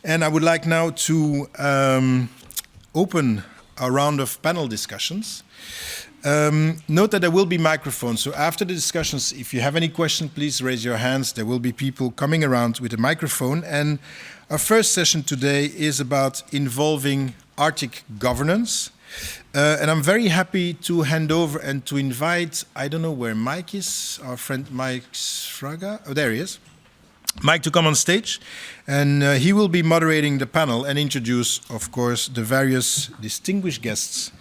And I would like now to open a round of panel discussions. Note that there will be microphones, so after the discussions, if you have any questions, please raise your hands. There will be people coming around with a microphone. And our first session today is about involving Arctic governance. And I'm very happy to hand over and to invite, I don't know where Mike is, our friend Mike Sfraga. Oh, there he is. Mike to come on stage, and he will be moderating the panel and introduce, of course, the various distinguished guests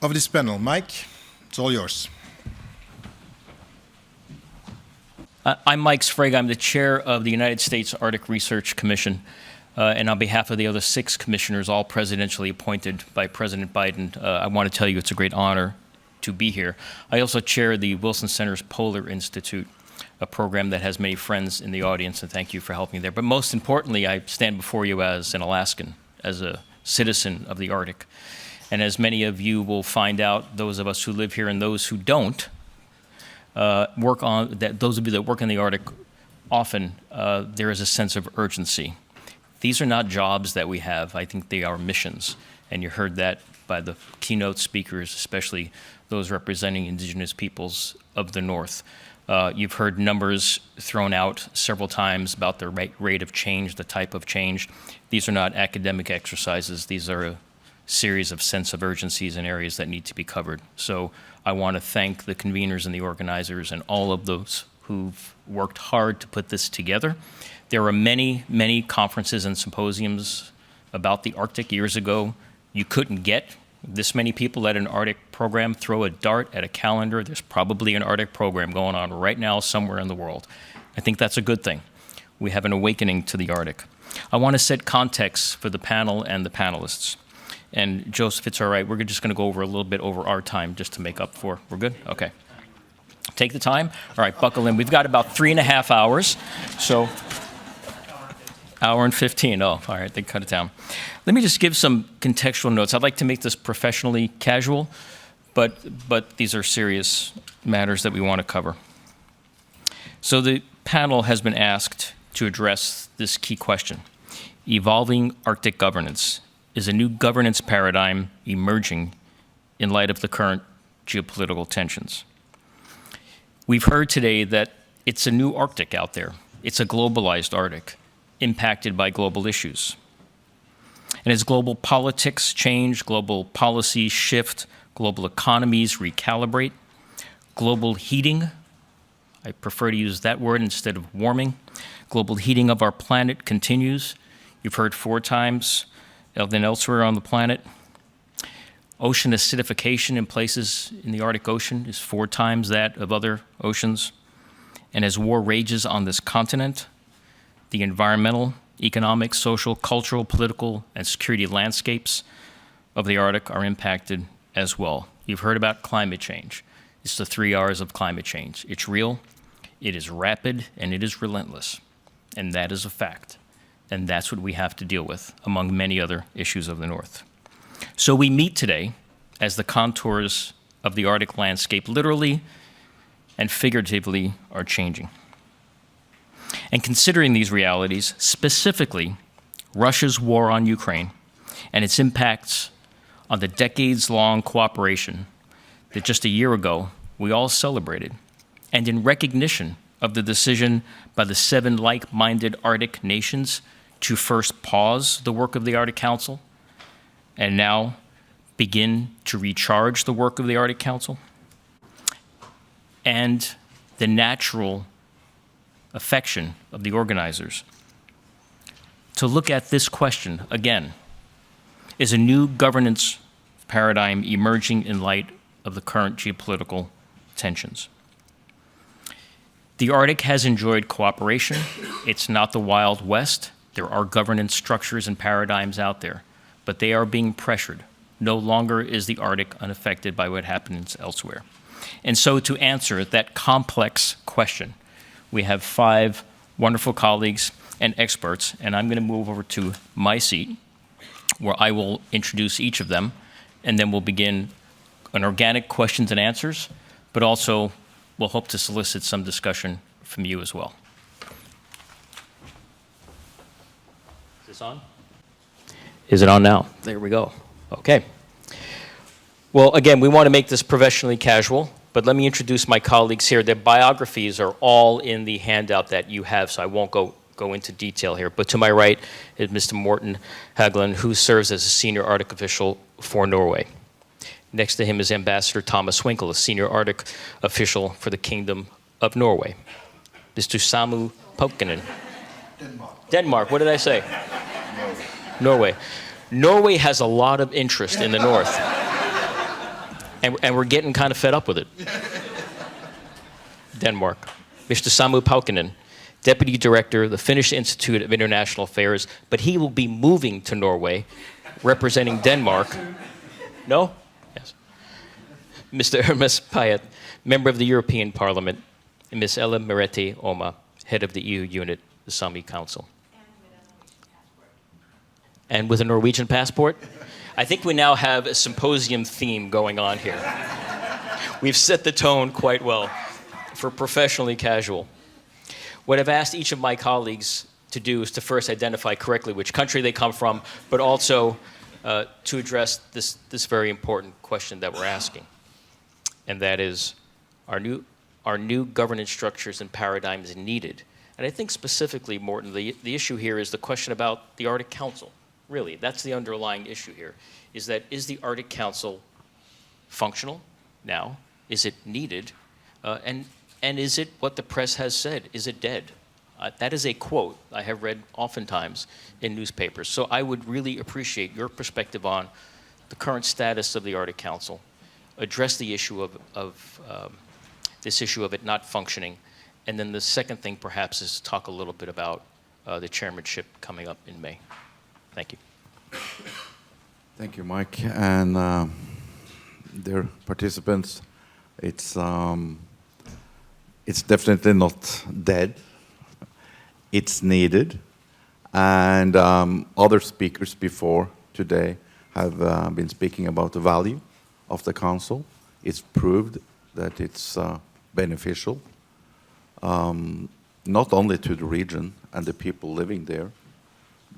of this panel. Mike, it's all yours. I'm Mike Sfraga. I'm the chair of the United States Arctic Research Commission, and on behalf of the other 6 commissioners, all presidentially appointed by President Biden, I want to tell you it's a great honor to be here. I also chair the Wilson Center's Polar Institute, a program that has many friends in the audience, and thank you for helping there. But most importantly, I stand before you as an Alaskan, as a citizen of the Arctic. And as many of you will find out, those of us who live here and those who don't, those of you that work in the Arctic, often there is a sense of urgency. These are not jobs that we have. I think they are missions. And you heard that by the keynote speakers, especially those representing indigenous peoples of the North. You've heard numbers thrown out several times about the rate of change, the type of change. These are not academic exercises. These are a series of sense of urgencies and areas that need to be covered. So I want to thank the conveners and the organizers and all of those who've worked hard to put this together. There are many, many conferences and symposiums about the Arctic years ago. You couldn't get this many people at an Arctic program. Throw a dart at a calendar. There's probably an Arctic program going on right now somewhere in the world. I think that's a good thing. We have an awakening to the Arctic. I want to set context for the panel and the panelists. And Joseph, it's all right. We're just going to go over a little bit over our time just to make up for. We're good? Okay. Take the time. All right, buckle in. We've got about 3.5 hours. So, hour and 15. Oh, all right, they cut it down. Let me just give some contextual notes. I'd like to make this professionally casual, but these are serious matters that we want to cover. So the panel has been asked to address this key question. Evolving Arctic governance. Is a new governance paradigm emerging in light of the current geopolitical tensions? We've heard today that it's a new Arctic out there. It's a globalized Arctic, impacted by global issues. And as global politics change, global policies shift, global economies recalibrate, global heating, I prefer to use that word instead of warming, global heating of our planet continues. You've heard 4 times than elsewhere on the planet. Ocean acidification in places in the Arctic Ocean is 4 times that of other oceans. And as war rages on this continent, the environmental, economic, social, cultural, political, and security landscapes of the Arctic are impacted as well. You've heard about climate change. It's the 3 R's of climate change. It's real, it is rapid, and it is relentless. And that is a fact. And that's what we have to deal with, among many other issues of the North. So we meet today as the contours of the Arctic landscape literally and figuratively are changing. And considering these realities, specifically Russia's war on Ukraine and its impacts on the decades-long cooperation that just a year ago we all celebrated, and in recognition of the decision by the 7 like-minded Arctic nations to first pause the work of the Arctic Council and now begin to recharge the work of the Arctic Council, and the natural affection of the organizers to look at this question again. Is a new governance paradigm emerging in light of the current geopolitical tensions? The Arctic has enjoyed cooperation. It's not the Wild West. There are governance structures and paradigms out there, but they are being pressured. No longer is the Arctic unaffected by what happens elsewhere. And so to answer that complex question, we have 5 wonderful colleagues and experts, and I'm going to move over to my seat, where I will introduce each of them, and then we'll begin an organic questions and answers, but also we'll hope to solicit some discussion from you as well. Is this on? Is it on now? There we go. Okay. Well, again, we want to make this professionally casual, but let me introduce my colleagues here. Their biographies are all in the handout that you have, so I won't go into detail here. But to my right is Mr. Morten Høglund, who serves as a senior Arctic official for Norway. Next to him is Ambassador Thomas Winkler, a senior Arctic official for the Kingdom of Norway. Mr. Samu Paukkunen. Denmark, what did I say? Norway. Norway has a lot of interest in the north. And we're getting kind of fed up with it. Denmark. Mr. Samu Paukkunen, Deputy Director of the Finnish Institute of International Affairs, but he will be moving to Norway, representing Denmark. No? Yes. Mr. Urmas Paet, Member of the European Parliament, and Ms. Elle Merete Omma, Head of the EU unit, the Saami Council. And with a Norwegian passport? I think we now have a symposium theme going on here. We've set the tone quite well for professionally casual. What I've asked each of my colleagues to do is to first identify correctly which country they come from, but also to address this very important question that we're asking. And that is, are new governance structures and paradigms needed? And I think specifically, Morten, the issue here is the question about the Arctic Council. Really, that's the underlying issue here, is the Arctic Council functional now? Is it needed? And is it what the press has said? Is it dead? That is a quote I have read oftentimes in newspapers. So I would really appreciate your perspective on the current status of the Arctic Council, address the issue of this issue of it not functioning, and then the second thing perhaps is talk a little bit about the chairmanship coming up in May. Thank you. Thank you, Mike, and dear participants. It's definitely not dead. It's needed, and other speakers before today have been speaking about the value of the council. It's proved that it's beneficial, not only to the region and the people living there,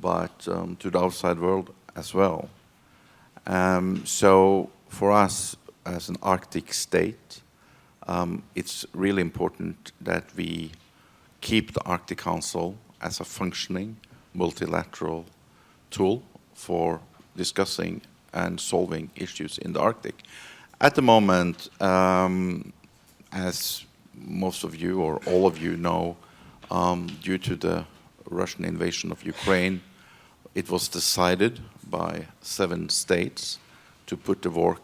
but to the outside world as well. So for us as an Arctic state, it's really important that we keep the Arctic Council as a functioning multilateral tool for discussing and solving issues in the Arctic. At the moment, as most of you or all of you know, due to the Russian invasion of Ukraine, it was decided by 7 states to put the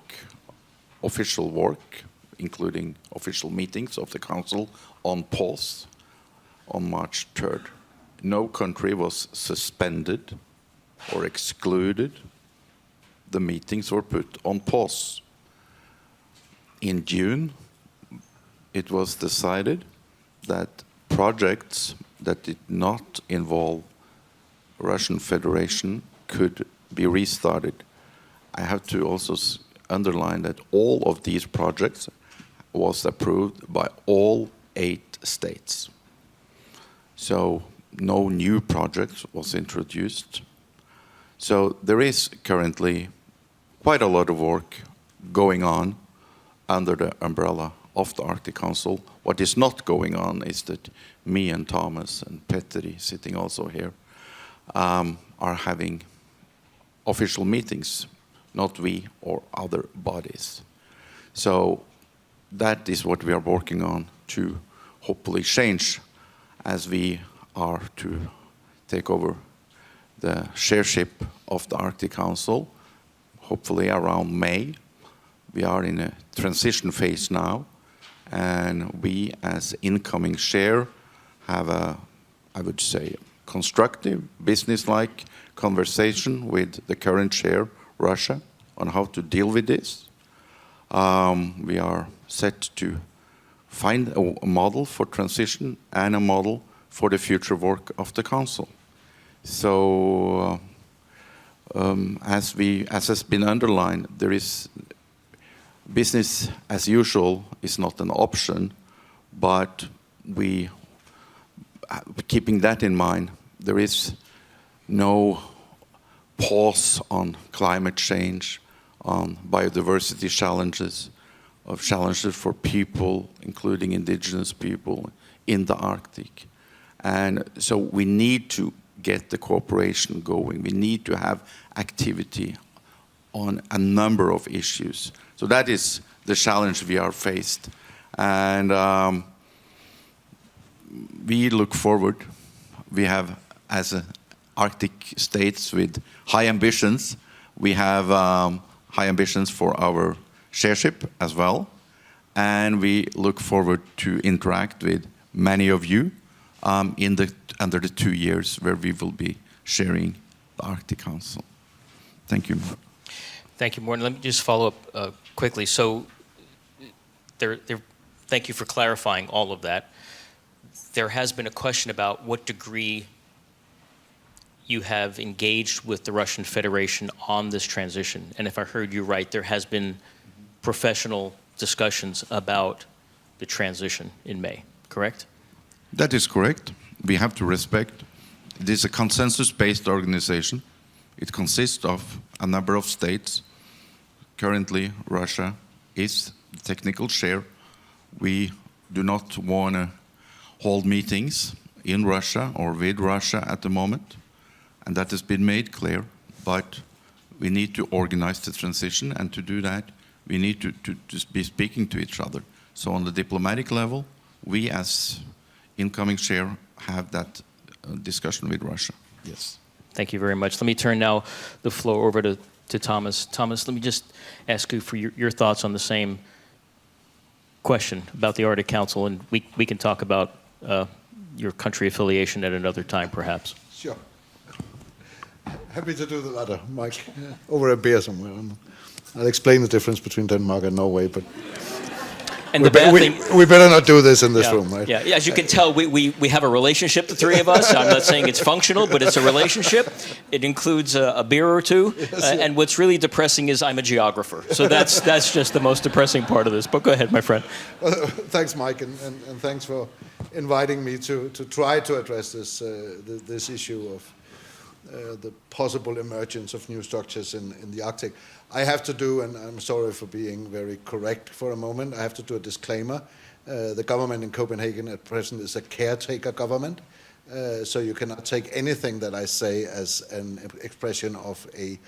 official work, including official meetings of the Council, on pause on March 3rd. No country was suspended or excluded. The meetings were put on pause. In June, it was decided that projects that did not involve Russian Federation could be restarted. I have to also underline that all of these projects was approved by all 8 states. So no new project was introduced. So there is currently quite a lot of work going on under the umbrella of the Arctic Council. What is not going on is that me and Thomas and Petteri, sitting also here, are having official meetings, not we or other bodies. So that is what we are working on to hopefully change as we are to take over the chairship of the Arctic Council, hopefully around May. We are in a transition phase now, and we as incoming chair have a, I would say, constructive, business-like conversation with the current chair, Russia, on how to deal with this. We are set to find a model for transition and a model for the future work of the Council. So, as has been underlined, there is business as usual is not an option, but keeping that in mind, there is no pause on climate change, on biodiversity challenges, of challenges for people, including indigenous people in the Arctic. And so we need to get the cooperation going. We need to have activity on a number of issues. So that is the challenge we are faced. And we look forward. We have, as Arctic states with high ambitions, we have high ambitions for our chairship as well. And we look forward to interact with many of you under the 2 years where we will be sharing the Arctic Council. Thank you. Thank you, Morten. Let me just follow up quickly. So thank you for clarifying all of that. There has been a question about what degree you have engaged with the Russian Federation on this transition. And if I heard you right, there has been professional discussions about the transition in May, correct? That is correct. We have to respect. It is a consensus-based organization. It consists of a number of states. Currently, Russia is the technical chair. We do not want to hold meetings in Russia or with Russia at the moment, and that has been made clear, but we need to organize the transition, and to do that, we need to be speaking to each other. So on the diplomatic level, we as incoming chair have that discussion with Russia. Yes. Thank you very much. Let me turn now the floor over to Thomas. Thomas, let me just ask you for your thoughts on the same question about the Arctic Council, and we can talk about your country affiliation at another time, perhaps. Sure. Happy to do the latter, Mike, over a beer somewhere. I'll explain the difference between Denmark and Norway, but and the bad thing, we better not do this in this room, right? Yeah, as you can tell, we have a relationship, the three of us. I'm not saying it's functional, but it's a relationship. It includes a beer or two. Yes, and what's really depressing is I'm a geographer. So that's just the most depressing part of this. But go ahead, my friend. Well, thanks, Mike, and thanks for inviting me to try to address this issue of the possible emergence of new structures in the Arctic. I have to do, and I'm sorry for being very correct for a moment, I have to do a disclaimer. The government in Copenhagen at present is a caretaker government, so you cannot take anything that I say as an expression of a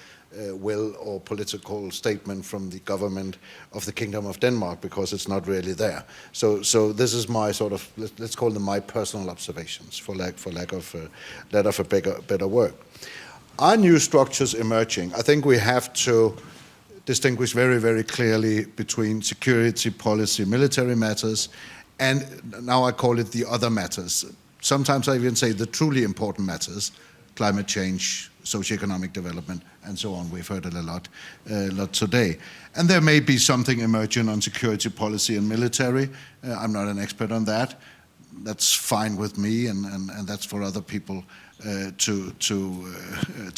will or political statement from the government of the Kingdom of Denmark, because it's not really there. So this is my sort of, let's call them my personal observations, for lack of a better word. Are new structures emerging? I think we have to distinguish very, very clearly between security, policy, military matters, and now I call it the other matters. Sometimes I even say the truly important matters, climate change, socioeconomic development, and so on. We've heard it a lot today. And there may be something emerging on security policy and military. I'm not an expert on that. That's fine with me, and that's for other people to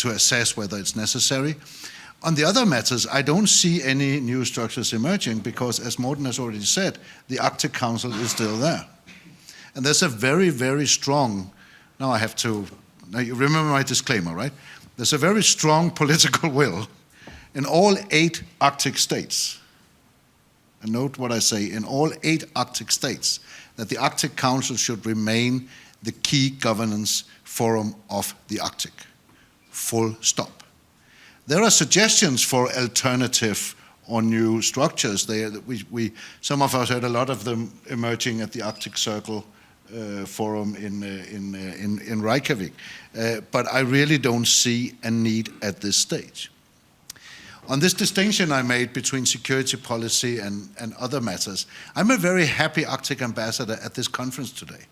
assess whether it's necessary. On the other matters, I don't see any new structures emerging because, as Morten has already said, the Arctic Council is still there. And there's a very, very strong, now you remember my disclaimer, right? There's a very strong political will in all 8 Arctic states, and note what I say, in all 8 Arctic states, that the Arctic Council should remain the key governance forum of the Arctic. Full stop. There are suggestions for alternative or new structures. Some of us heard a lot of them emerging at the Arctic Circle forum in Reykjavik. But I really don't see a need at this stage. On this distinction I made between security policy and other matters, I'm a very happy Arctic ambassador at this conference today.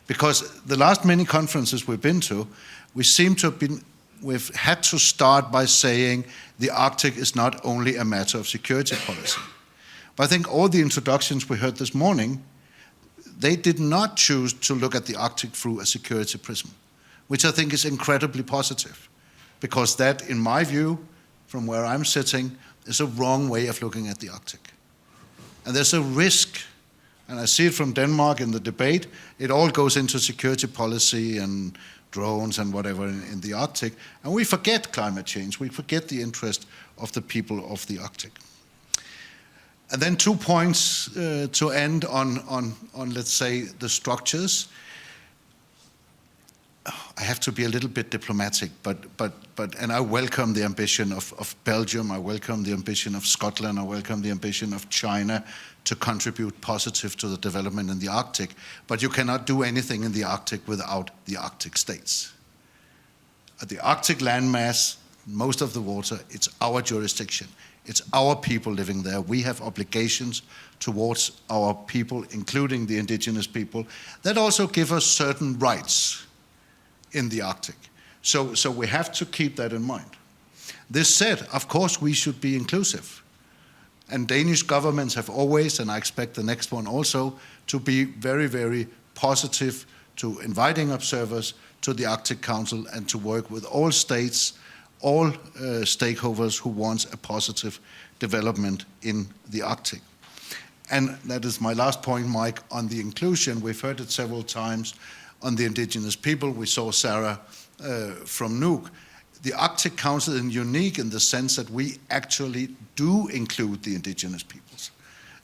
Because the last many conferences we've been to, we've had to start by saying the Arctic is not only a matter of security policy. But I think all the introductions we heard this morning, they did not choose to look at the Arctic through a security prism, which I think is incredibly positive. Because that, in my view, from where I'm sitting, is a wrong way of looking at the Arctic. And there's a risk, and I see it from Denmark in the debate, it all goes into security policy and drones and whatever in the Arctic, and we forget climate change. We forget the interest of the people of the Arctic. And then 2 points to end on, let's say, the structures. I have to be a little bit diplomatic, and I welcome the ambition of Belgium, I welcome the ambition of Scotland, I welcome the ambition of China to contribute positive to the development in the Arctic, but you cannot do anything in the Arctic without the Arctic states. The Arctic landmass, most of the water, it's our jurisdiction. It's our people living there. We have obligations towards our people, including the indigenous people, that also give us certain rights in the Arctic. So we have to keep that in mind. This said, of course, we should be inclusive. And Danish governments have always, and I expect the next one also, to be very, very positive to inviting observers to the Arctic Council and to work with all states, all stakeholders who want a positive development in the Arctic. And that is my last point, Mike, on the inclusion. We've heard it several times on the indigenous people. We saw Sarah from Nuuk. The Arctic Council is unique in the sense that we actually do include the indigenous peoples.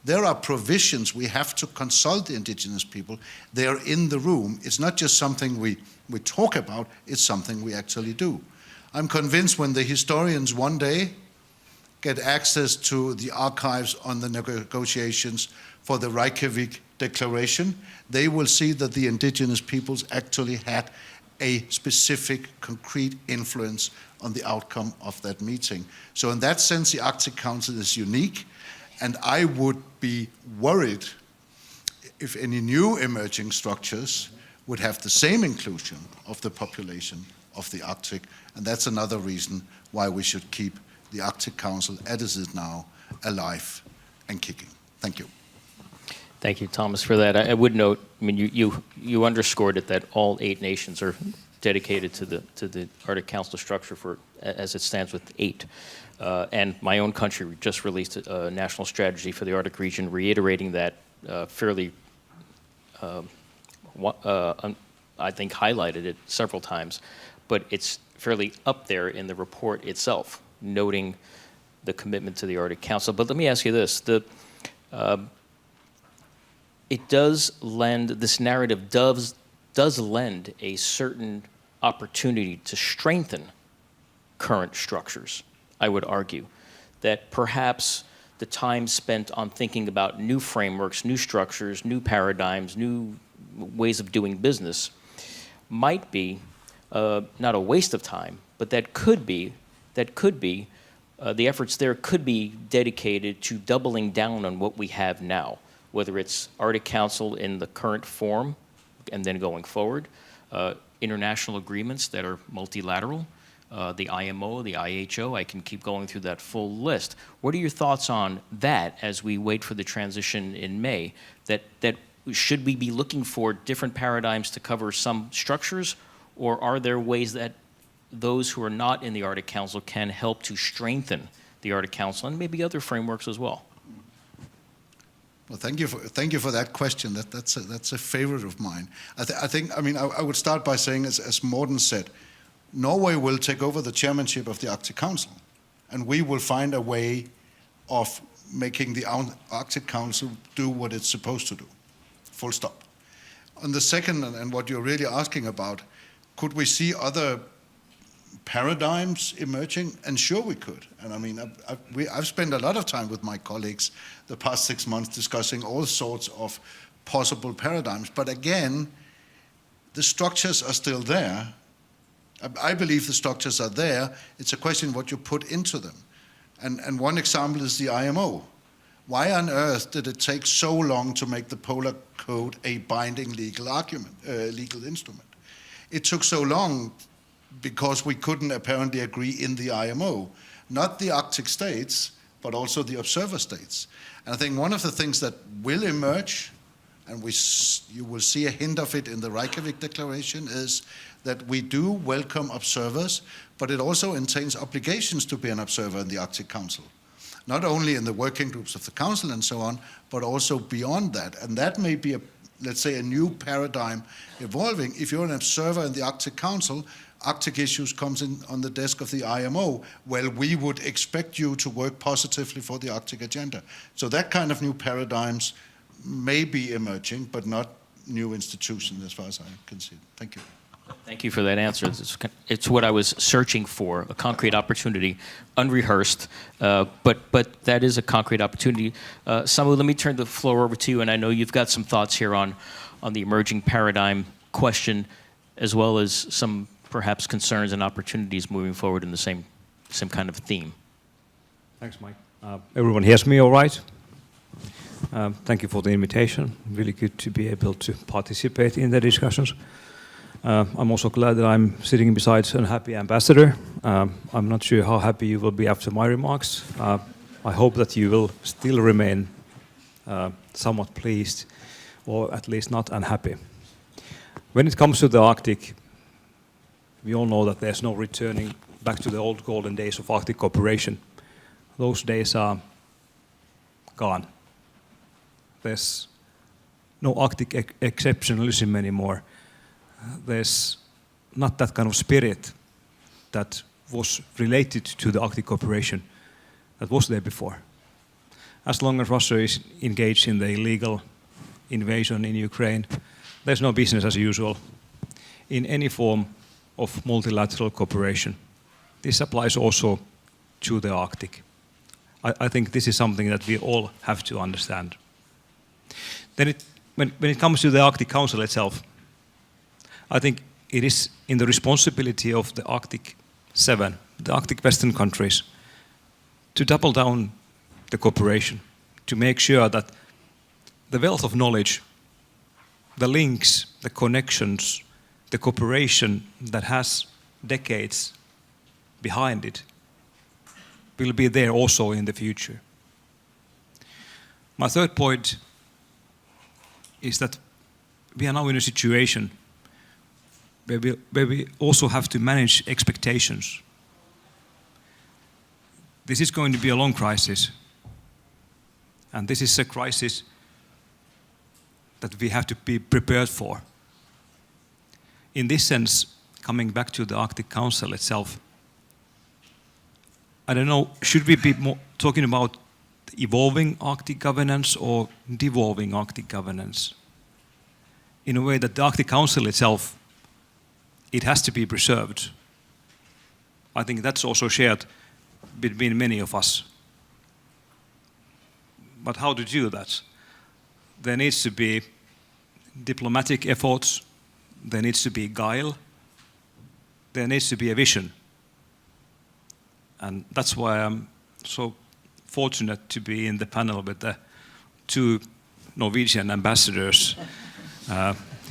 There are provisions. We have to consult the indigenous people. They are in the room. It's not just something we talk about, it's something we actually do. I'm convinced when the historians one day get access to the archives on the negotiations for the Reykjavik Declaration, they will see that the indigenous peoples actually had a specific, concrete influence on the outcome of that meeting. So in that sense, the Arctic Council is unique, and I would be worried if any new emerging structures would have the same inclusion of the population of the Arctic, and that's another reason why we should keep the Arctic Council as it is now alive and kicking. Thank you. Thank you, Thomas, for that. I would note, I mean, you underscored it that all 8 nations are dedicated to the Arctic Council structure for as it stands with 8. And my own country just released a national strategy for the Arctic region, reiterating that fairly, I think, highlighted it several times, but it's fairly up there in the report itself, noting the commitment to the Arctic Council. But let me ask you this. It does lend, this narrative does lend a certain opportunity to strengthen current structures, I would argue. That perhaps the time spent on thinking about new frameworks, new structures, new paradigms, new ways of doing business might be not a waste of time, but that could be the efforts there could be dedicated to doubling down on what we have now, whether it's Arctic Council in the current form and then going forward, international agreements that are multilateral, the IMO, the IHO, I can keep going through that full list. What are your thoughts on that as we wait for the transition in May? That should we be looking for different paradigms to cover some structures, or are there ways that those who are not in the Arctic Council can help to strengthen the Arctic Council and maybe other frameworks as well? Well, thank you for that question. That's a favorite of mine. I would start by saying, as Morten said, Norway will take over the chairmanship of the Arctic Council, and we will find a way of making the Arctic Council do what it's supposed to do. Full stop. On the second, and what you're really asking about, could we see other paradigms emerging? And sure we could. And I mean, I've spent a lot of time with my colleagues the past 6 months discussing all sorts of possible paradigms. But again, the structures are still there. I believe the structures are there. It's a question of what you put into them. And one example is the IMO. Why on earth did it take so long to make the Polar Code a binding legal instrument? It took so long because we couldn't apparently agree in the IMO, not the Arctic states, but also the observer states. And I think one of the things that will emerge, and you will see a hint of it in the Reykjavik Declaration, is that we do welcome observers, but it also entails obligations to be an observer in the Arctic Council. Not only in the working groups of the Council and so on, but also beyond that. And that may be let's say, a new paradigm evolving. If you're an observer in the Arctic Council, Arctic issues comes in on the desk of the IMO. Well, we would expect you to work positively for the Arctic agenda. So that kind of new paradigms may be emerging, but not new institutions as far as I can see. Thank you. Thank you for that answer. It's what I was searching for, a concrete opportunity, unrehearsed, but that is a concrete opportunity. Samu, let me turn the floor over to you, and I know you've got some thoughts here on the emerging paradigm question, as well as some perhaps concerns and opportunities moving forward in the same kind of theme. Thanks, Mike. Everyone hears me all right? Thank you for the invitation. Really good to be able to participate in the discussions. I'm also glad that I'm sitting beside a happy ambassador. I'm not sure how happy you will be after my remarks. I hope that you will still remain somewhat pleased, or at least not unhappy. When it comes to the Arctic, we all know that there's no returning back to the old golden days of Arctic cooperation. Those days are gone. There's no Arctic exceptionalism anymore. There's not that kind of spirit that was related to the Arctic cooperation that was there before. As long as Russia is engaged in the illegal invasion in Ukraine, there's no business as usual in any form of multilateral cooperation. This applies also to the Arctic. I think this is something that we all have to understand. Then when it comes to the Arctic Council itself, I think it is in the responsibility of the Arctic 7, the Arctic Western countries, to double down the cooperation, to make sure that the wealth of knowledge, the links, the connections, the cooperation that has decades behind it will be there also in the future. My third point is that we are now in a situation where we also have to manage expectations. This is going to be a long crisis, and this is a crisis that we have to be prepared for. In this sense, coming back to the Arctic Council itself, I don't know, should we be more talking about evolving Arctic governance or devolving Arctic governance? In a way that the Arctic Council itself, it has to be preserved. I think that's also shared between many of us. But how to do that? There needs to be diplomatic efforts, there needs to be guile, there needs to be a vision. And that's why I'm so fortunate to be in the panel with the two Norwegian ambassadors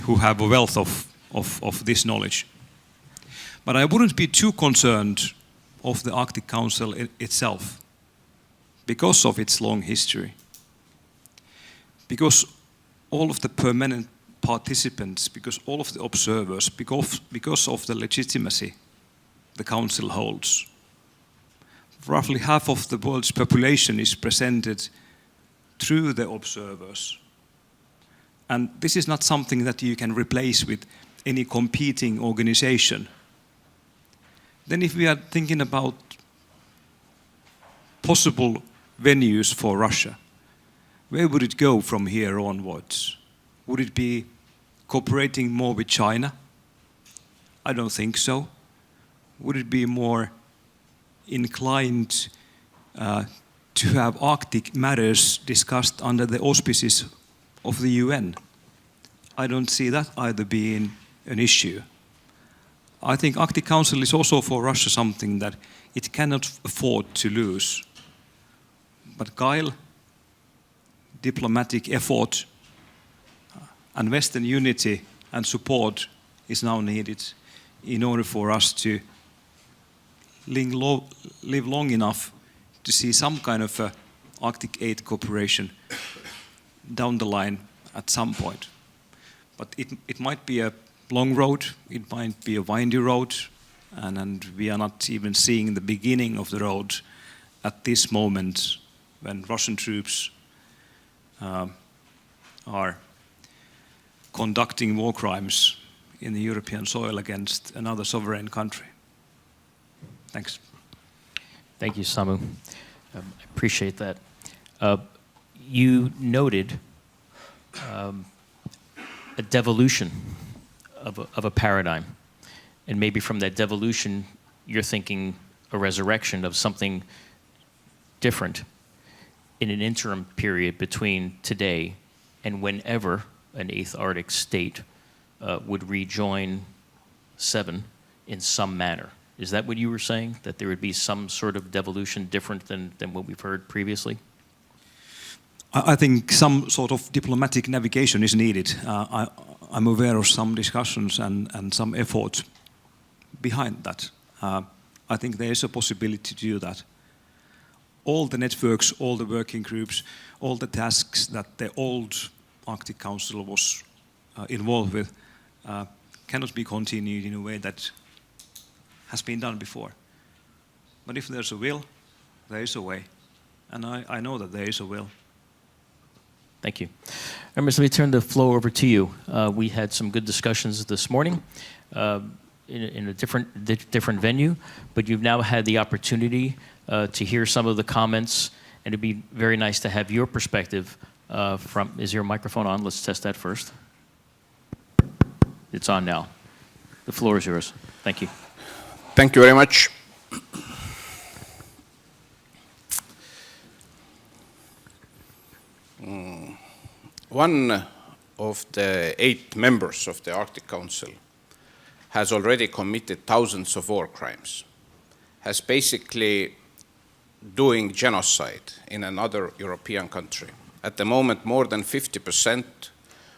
who have a wealth of this knowledge. But I wouldn't be too concerned of the Arctic Council itself because of its long history. Because all of the permanent participants, because all of the observers, because of the legitimacy the Council holds. Roughly half of the world's population is presented through the observers. And this is not something that you can replace with any competing organization. Then if we are thinking about possible venues for Russia, where would it go from here onwards? Would it be cooperating more with China? I don't think so. Would it be more inclined to have Arctic matters discussed under the auspices of the UN? I don't see that either being an issue. I think Arctic Council is also for Russia something that it cannot afford to lose. But guile, diplomatic effort, and Western unity and support is now needed in order for us to live long enough to see some kind of Arctic aid cooperation down the line at some point. But it might be a long road, it might be a windy road, and we are not even seeing the beginning of the road at this moment when Russian troops are conducting war crimes in the European soil against another sovereign country. Thanks. Thank you, Samu. I appreciate that. You noted a devolution of a paradigm. And maybe from that devolution, you're thinking a resurrection of something different in an interim period between today and whenever an 8th Arctic state would rejoin 7 in some manner. Is that what you were saying? That there would be some sort of devolution different than what we've heard previously? I think some sort of diplomatic navigation is needed. I'm aware of some discussions and some effort behind that. I think there is a possibility to do that. All the networks, all the working groups, all the tasks that the old Arctic Council was involved with cannot be continued in a way that has been done before. But if there's a will, there is a way. And I know that there is a will. Thank you. Urmas, let me turn the floor over to you. We had some good discussions this morning in a different venue, but you've now had the opportunity to hear some of the comments, and it'd be very nice to have your perspective from. Is your microphone on? Let's test that first. It's on now. The floor is yours. Thank you. Thank you very much. One of the 8 members of the Arctic Council has already committed thousands of war crimes, has basically doing genocide in another European country. At the moment, more than 50%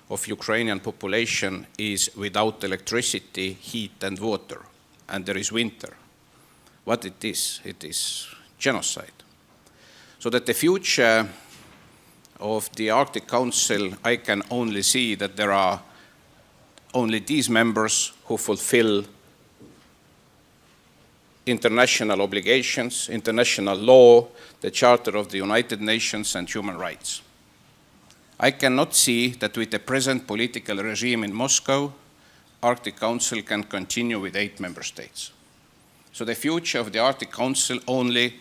of Ukrainian population is without electricity, heat and water, and there is winter. What it is genocide. So that the future of the Arctic Council, I can only see that there are only these members who fulfill international obligations, international law, the Charter of the United Nations and human rights. I cannot see that with the present political regime in Moscow, Arctic Council can continue with 8 member states. So the future of the Arctic Council only,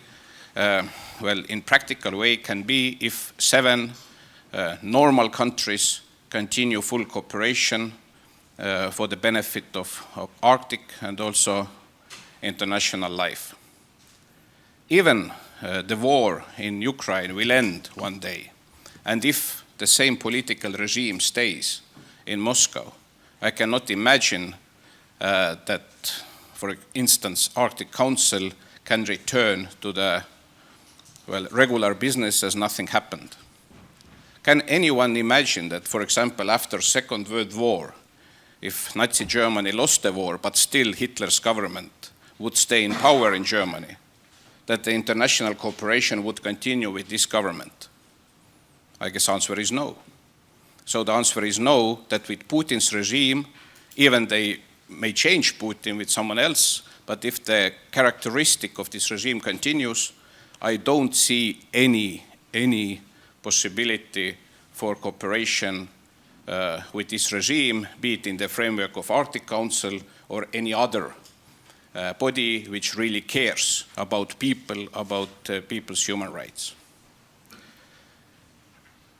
in practical way can be if 7 normal countries continue full cooperation for the benefit of Arctic and also international life. Even the war in Ukraine will end one day, and if the same political regime stays in Moscow, I cannot imagine that, for instance, Arctic Council can return to the regular business as nothing happened. Can anyone imagine that, for example, after Second World War, if Nazi Germany lost the war, but still Hitler's government would stay in power in Germany, that the international cooperation would continue with this government? I guess the answer is no. So the answer is no, that with Putin's regime, even they may change Putin with someone else, but if the characteristic of this regime continues, I don't see any possibility for cooperation with this regime, be it in the framework of Arctic Council or any other body which really cares about people, about people's human rights.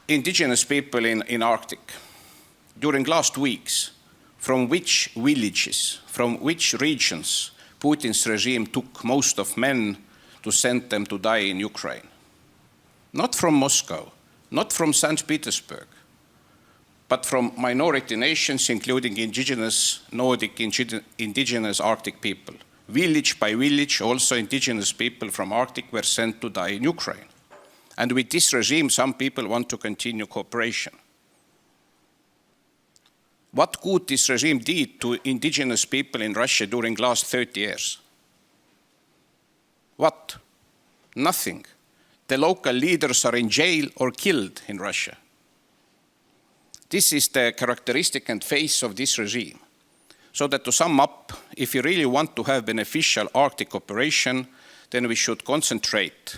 Indigenous people in Arctic, during last weeks, from which villages, from which regions Putin's regime took most of men to send them to die in Ukraine? Not from Moscow, not from St. Petersburg, but from minority nations, including indigenous Nordic, indigenous Arctic people. Village by village, also indigenous people from Arctic were sent to die in Ukraine. And with this regime, some people want to continue cooperation. What good this regime did to indigenous people in Russia during the last 30 years? What? Nothing. The local leaders are in jail or killed in Russia. This is the characteristic and face of this regime. So that to sum up, if you really want to have beneficial Arctic cooperation, then we should concentrate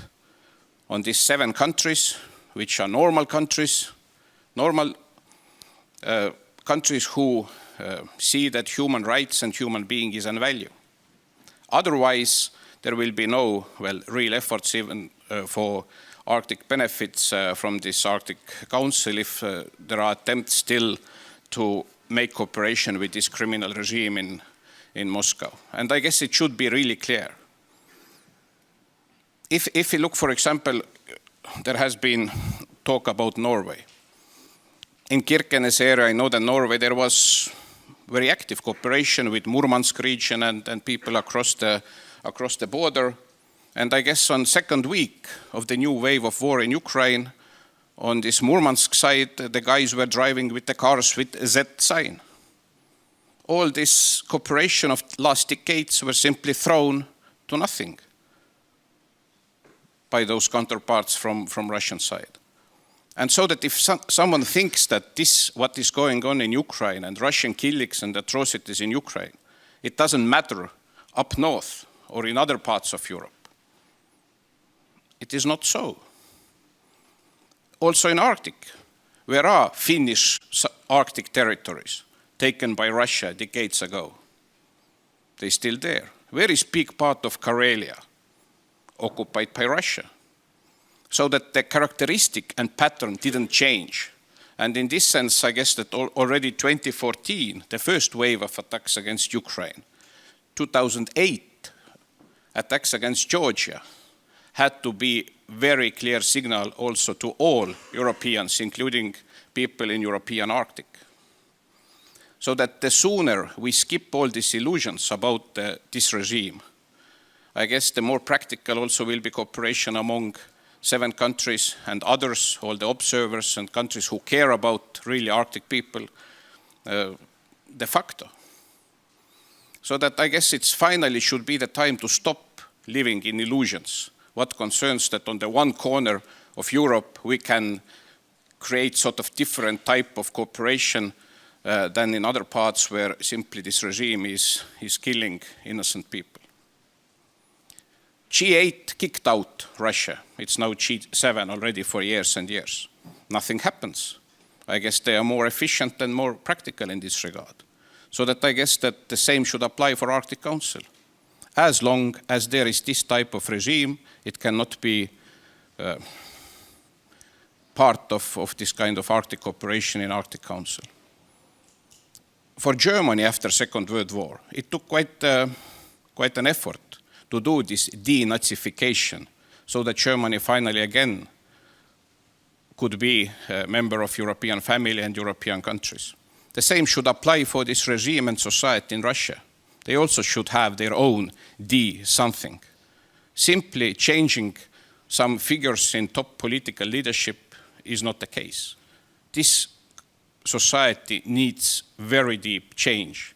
on these 7 countries, which are normal countries, normal countries who see that human rights and human being is a value. Otherwise, there will be no, well, real efforts even for Arctic benefits from this Arctic Council if there are attempts still to make cooperation with this criminal regime in Moscow. And I guess it should be really clear. If you look, for example, there has been talk about Norway. In Kirkenes area, I know that Norway, there was very active cooperation with Murmansk region and people across the border. And I guess on second week of the new wave of war in Ukraine, on this Murmansk side, the guys were driving with the cars with a Z sign. All this cooperation of last decades were simply thrown to nothing by those counterparts from Russian side. And so that if someone thinks that this, what is going on in Ukraine and Russian killings and atrocities in Ukraine, it doesn't matter up north or in other parts of Europe. It is not so. Also in Arctic, where are Finnish Arctic territories taken by Russia decades ago? They're still there. Where is big part of Karelia occupied by Russia? So that the characteristic and pattern didn't change. And in this sense, I guess that already 2014, the first wave of attacks against Ukraine, 2008, attacks against Georgia, had to be very clear signal also to all Europeans, including people in European Arctic. So that the sooner we skip all these illusions about this regime, I guess the more practical also will be cooperation among 7 countries and others, all the observers and countries who care about really Arctic people, de facto. So that I guess it's finally should be the time to stop living in illusions. What concerns that on the one corner of Europe we can create sort of different type of cooperation than in other parts where simply this regime is killing innocent people. G8 kicked out Russia. It's now G7 already for years and years. Nothing happens. I guess they are more efficient and more practical in this regard. So that I guess that the same should apply for Arctic Council. As long as there is this type of regime, it cannot be part of this kind of Arctic cooperation in Arctic Council. For Germany after Second World War, it took quite an effort to do this denazification so that Germany finally again could be a member of European family and European countries. The same should apply for this regime and society in Russia. They also should have their own something. Simply changing some figures in top political leadership is not the case. This society needs very deep change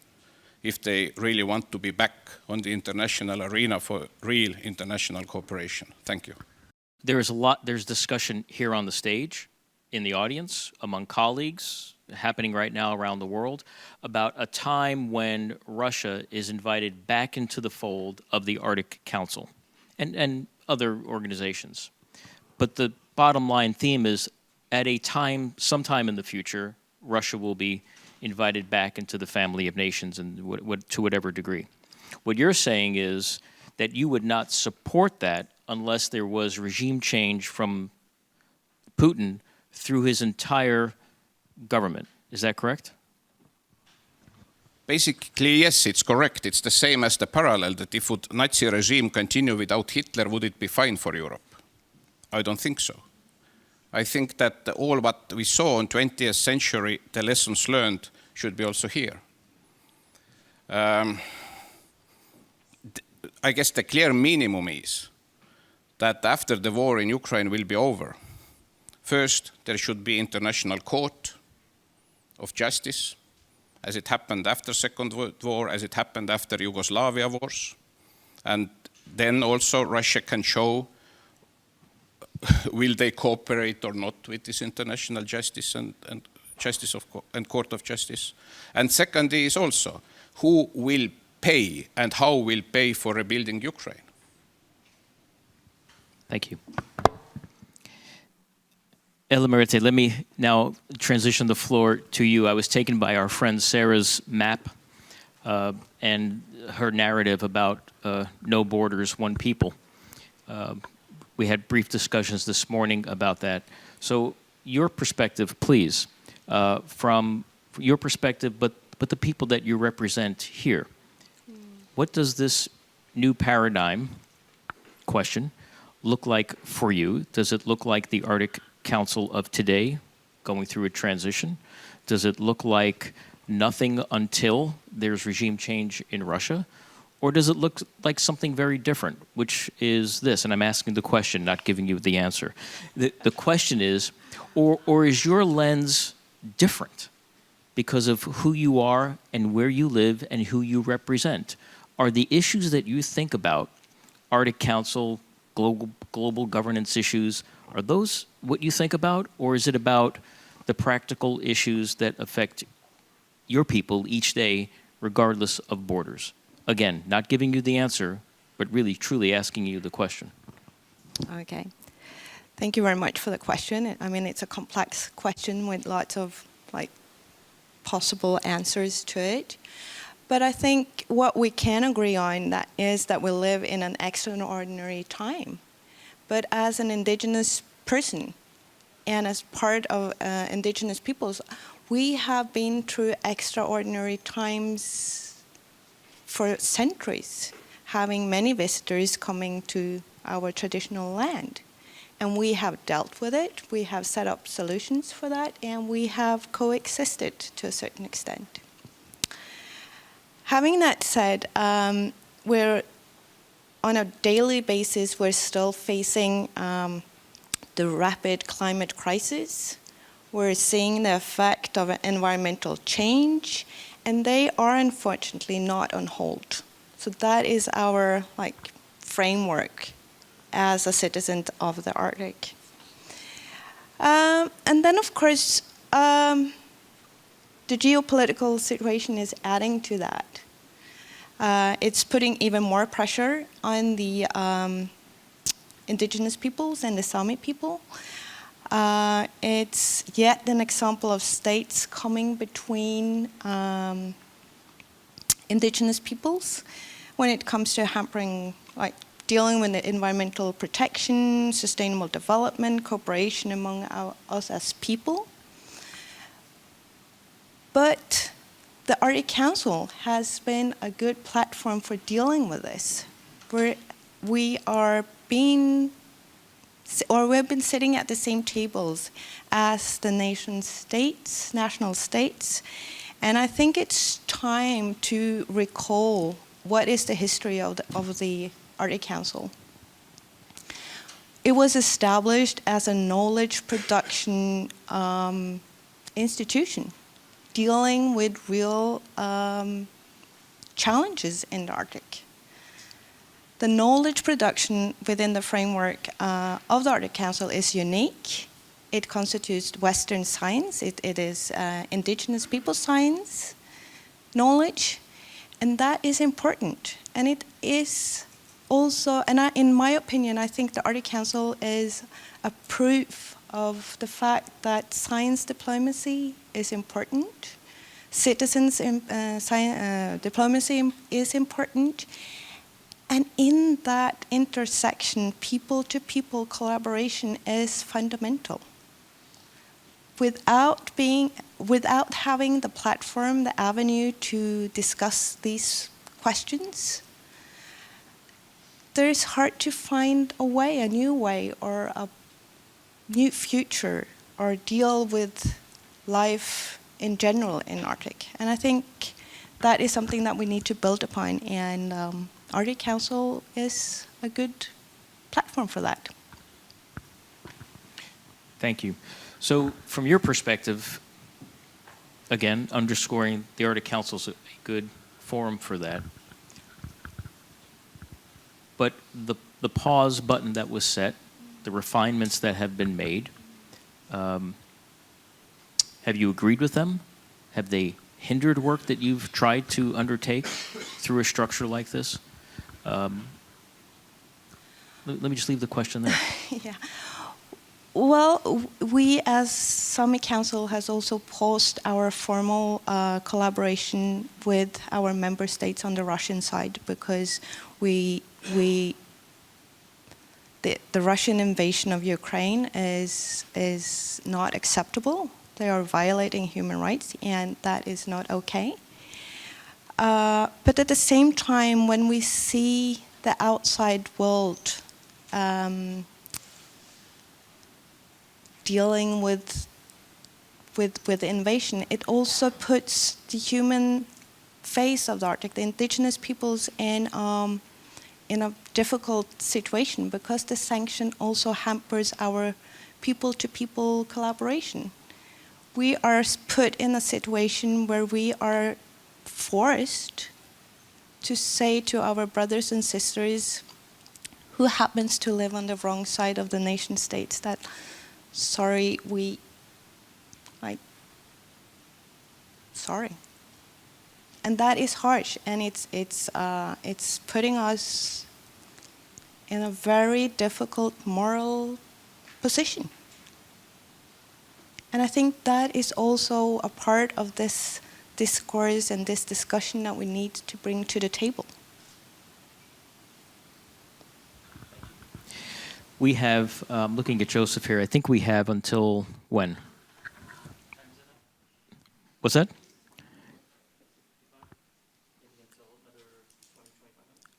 if they really want to be back on the international arena for real international cooperation. Thank you. There's discussion here on the stage, in the audience, among colleagues, happening right now around the world, about a time when Russia is invited back into the fold of the Arctic Council and other organizations. But the bottom line theme is, at a time, sometime in the future, Russia will be invited back into the family of nations and to whatever degree. What you're saying is that you would not support that unless there was regime change from Putin through his entire government. Is that correct? Basically, yes, it's correct. It's the same as the parallel that if would Nazi regime continue without Hitler, would it be fine for Europe? I don't think so. I think that all what we saw in 20th century, the lessons learned, should be also here. I guess the clear minimum is that after the war in Ukraine will be over, first, there should be international court of justice, as it happened after Second World War, as it happened after Yugoslavia wars. And then also Russia can show will they cooperate or not with this international justice and court of justice. And second is also who will pay and how will pay for rebuilding Ukraine. Thank you. Elle, Merete, let me now transition the floor to you. I was taken by our friend Sarah's map and her narrative about no borders, one people. We had brief discussions this morning about that. So your perspective, please, from your perspective, but the people that you represent here. What does this new paradigm question look like for you? Does it look like the Arctic Council of today going through a transition? Does it look like nothing until there's regime change in Russia? Or does it look like something very different, which is this? And I'm asking the question, not giving you the answer. The question is, or is your lens different because of who you are and where you live and who you represent? Are the issues that you think about, Arctic Council, global governance issues, are those what you think about? Or is it about the practical issues that affect your people each day, regardless of borders? Again, not giving you the answer, but really, truly asking you the question. Okay. Thank you very much for the question. I mean, it's a complex question with lots of possible answers to it. But I think what we can agree on is that we live in an extraordinary time. But as an indigenous person and as part of indigenous peoples, we have been through extraordinary times for centuries, having many visitors coming to our traditional land. And we have dealt with it, we have set up solutions for that, and we have coexisted to a certain extent. Having that said, we're on a daily basis, we're still facing the rapid climate crisis. We're seeing the effect of environmental change, and they are unfortunately not on hold. So that is our framework as a citizen of the Arctic. And then of course, the geopolitical situation is adding to that. It's putting even more pressure on the indigenous peoples and the Saami people. It's yet an example of states coming between indigenous peoples when it comes to hampering, dealing with the environmental protection, sustainable development, cooperation among us as people. But the Arctic Council has been a good platform for dealing with this. We've been sitting at the same tables as the national states, and I think it's time to recall what is the history of the Arctic Council. It was established as a knowledge production institution dealing with real challenges in the Arctic. The knowledge production within the framework of the Arctic Council is unique. It constitutes Western science. It is indigenous people science knowledge, and that is important. And it is also, in my opinion, I think the Arctic Council is a proof of the fact that science diplomacy is important, citizens diplomacy is important, and in that intersection, people-to-people collaboration is fundamental. Without having the platform, the avenue to discuss these questions, it's hard to find a new way, or a new future, or deal with life in general in Arctic. And I think that is something that we need to build upon, and Arctic Council is a good platform for that. Thank you. So from your perspective, again, underscoring the Arctic Council is a good forum for that. But the pause button that was set, the refinements that have been made, have you agreed with them? Have they hindered work that you've tried to undertake through a structure like this? Let me just leave the question there. Yeah. Well, we as Saami Council has also paused our formal collaboration with our member states on the Russian side because the Russian invasion of Ukraine is not acceptable. They are violating human rights, and that is not okay. But at the same time, when we see the outside world dealing with invasion, it also puts the human face of the Arctic, the indigenous peoples, in a difficult situation because the sanction also hampers our people-to-people collaboration. We are put in a situation where we are forced to say to our brothers and sisters who happens to live on the wrong side of the nation states that, sorry, sorry. And that is harsh, and it's putting us in a very difficult moral position. And I think that is also a part of this discourse and this discussion that we need to bring to the table. We have, looking at Joseph here, I think we have until when? What's that?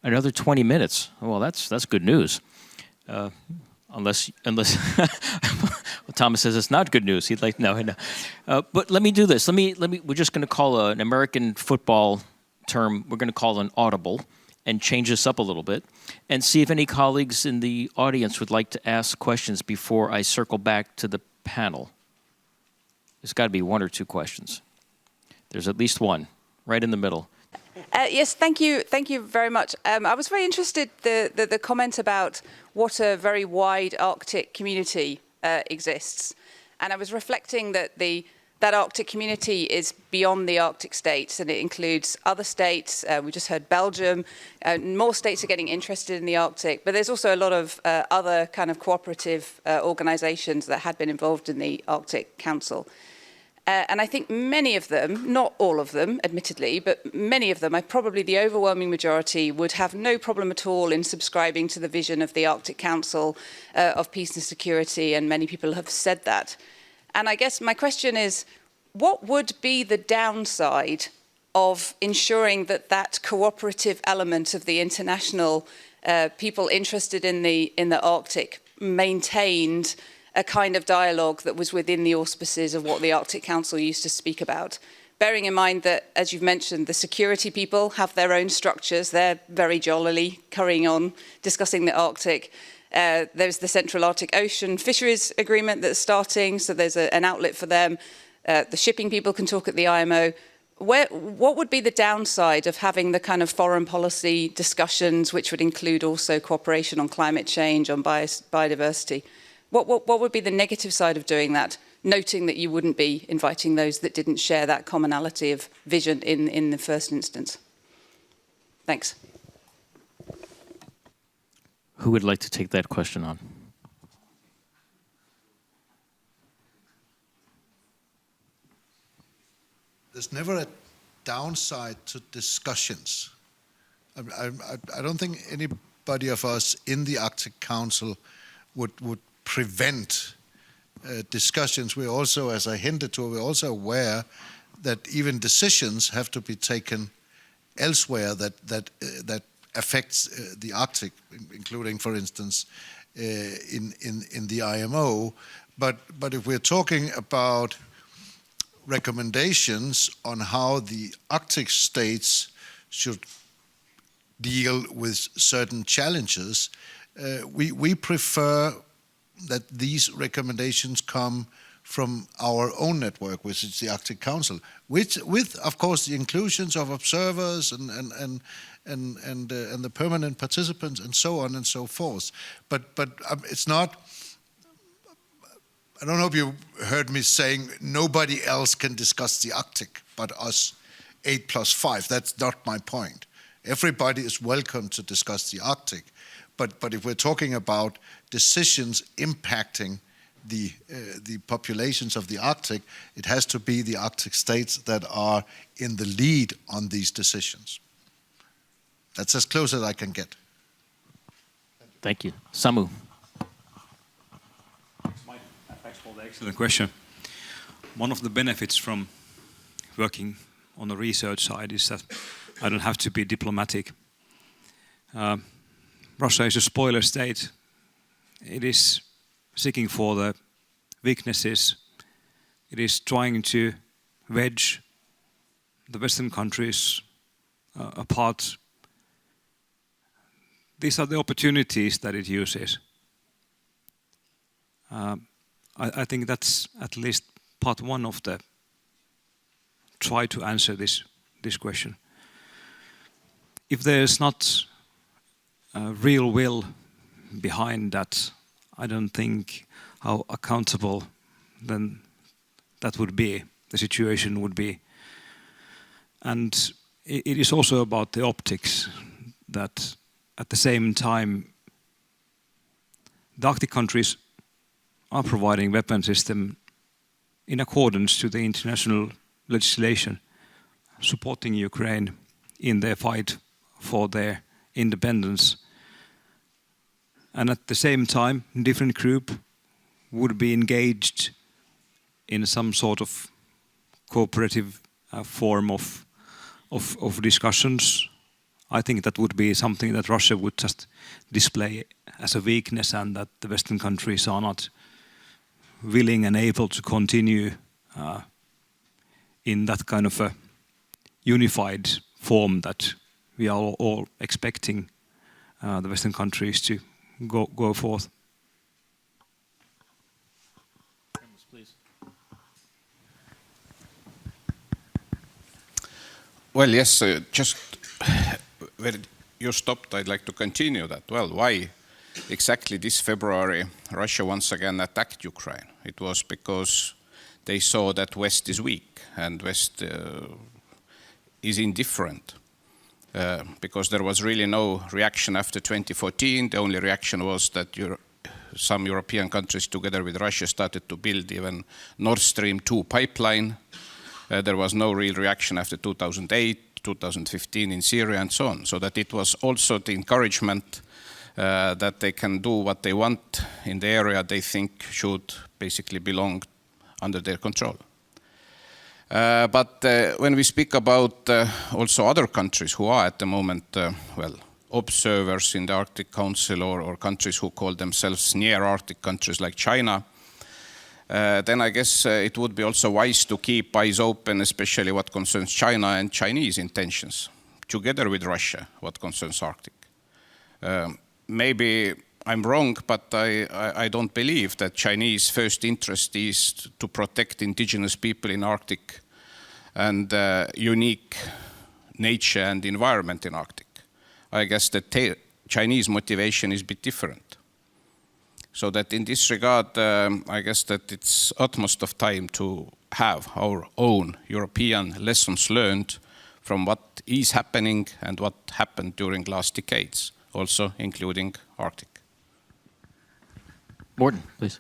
Another 20 minutes. Well, that's good news. Unless well, Thomas says it's not good news. He'd like no. But let me do this. We're just going to call an American football term. We're going to call an audible, and change this up a little bit, and see if any colleagues in the audience would like to ask questions before I circle back to the panel. There's got to be one or two questions. There's at least one, right in the middle. Yes, thank you very much. I was very interested the comment about what a very wide Arctic community exists, and I was reflecting that that Arctic community is beyond the Arctic states, and it includes other states. We just heard Belgium. More states are getting interested in the Arctic, but there's also a lot of other kind of cooperative organisations that had been involved in the Arctic Council. And I think many of them, not all of them, admittedly, but many of them, probably the overwhelming majority, would have no problem at all in subscribing to the vision of the Arctic Council of peace and security, and many people have said that. And I guess my question is, what would be the downside of ensuring that that cooperative element of the international people interested in the Arctic maintained a kind of dialogue that was within the auspices of what the Arctic Council used to speak about? Bearing in mind that, as you've mentioned, the security people have their own structures. They're very jollily carrying on discussing the Arctic. There's the Central Arctic Ocean Fisheries Agreement that's starting, so there's an outlet for them. The shipping people can talk at the IMO. What would be the downside of having the kind of foreign policy discussions, which would include also cooperation on climate change, on biodiversity? What would be the negative side of doing that, noting that you wouldn't be inviting those that didn't share that commonality of vision in the first instance? Thanks. Who would like to take that question on? There's never a downside to discussions. I don't think anybody of us in the Arctic Council would prevent discussions. We're also, as I hinted to, we're also aware that even decisions have to be taken elsewhere that affects the Arctic, including, for instance, in the IMO. But if we're talking about recommendations on how the Arctic states should deal with certain challenges, we prefer that these recommendations come from our own network, which is the Arctic Council, with of course the inclusions of observers and the permanent participants and so on and so forth. But it's not. I don't know if you heard me saying nobody else can discuss the Arctic but us, 8+5. That's not my point. Everybody is welcome to discuss the Arctic. But if we're talking about decisions impacting the populations of the Arctic, it has to be the Arctic states that are in the lead on these decisions. That's as close as I can get. Thank you. Samu. Thanks for the excellent question. One of the benefits from working on the research side is that I don't have to be diplomatic. Russia is a spoiler state. It is seeking for the weaknesses. It is trying to wedge the Western countries apart. These are the opportunities that it uses. I think that's at least part one of the try to answer this question. If there's not a real will behind that, I don't think how accountable then that would be, the situation would be. And it is also about the optics, that at the same time the Arctic countries are providing weapon system in accordance to the international legislation, supporting Ukraine in their fight for their independence. And at the same time, different group would be engaged in some sort of cooperative form of discussions. I think that would be something that Russia would just display as a weakness, and that the Western countries are not willing and able to continue in that kind of a unified form that we are all expecting the Western countries to go forth. Please. Well, yes, just where you stopped, I'd like to continue that. Well, why exactly this February Russia once again attacked Ukraine? It was because they saw that West is weak and West is indifferent. Because there was really no reaction after 2014. The only reaction was that some European countries together with Russia started to build even Nord Stream 2 pipeline. There was no real reaction after 2008, 2015 in Syria and so on. So that it was also the encouragement that they can do what they want in the area they think should basically belong under their control. But when we speak about also other countries who are at the moment, well, observers in the Arctic Council or countries who call themselves near Arctic countries like China, then I guess it would be also wise to keep eyes open, especially what concerns China and Chinese intentions, together with Russia, what concerns Arctic. Maybe I'm wrong, but I don't believe that Chinese first interest is to protect indigenous people in Arctic and unique nature and environment in Arctic. I guess the Chinese motivation is a bit different. So that in this regard, I guess that it's utmost of time to have our own European lessons learned from what is happening and what happened during last decades, also including Arctic. Morten, please.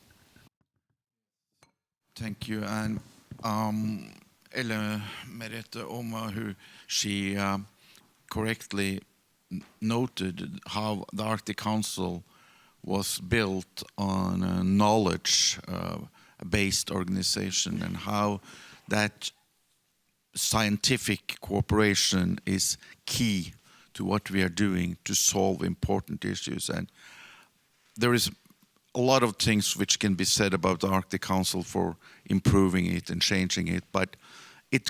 Thank you. And Elle, Merete, Omma, who she correctly noted how the Arctic Council was built on a knowledge-based organization, and how that scientific cooperation is key to what we are doing to solve important issues. And there is a lot of things which can be said about the Arctic Council for improving it and changing it, but it's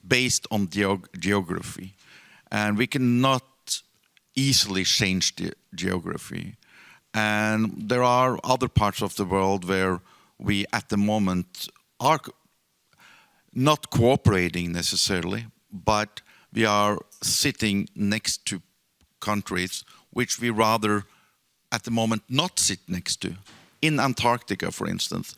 based on geography, and we cannot easily change the geography. And there are other parts of the world where we at the moment are not cooperating necessarily, but we are sitting next to countries which we rather at the moment not sit next to. In Antarctica, for instance,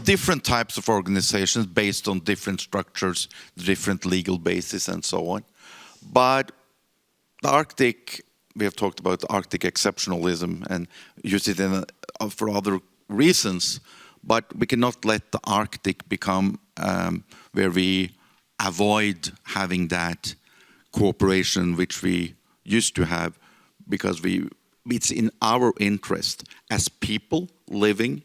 different types of organizations based on different structures, different legal bases and so on. But the Arctic, we have talked about Arctic exceptionalism and use it for other reasons, but we cannot let the Arctic become where we avoid having that cooperation which we used to have, because it's in our interest as people living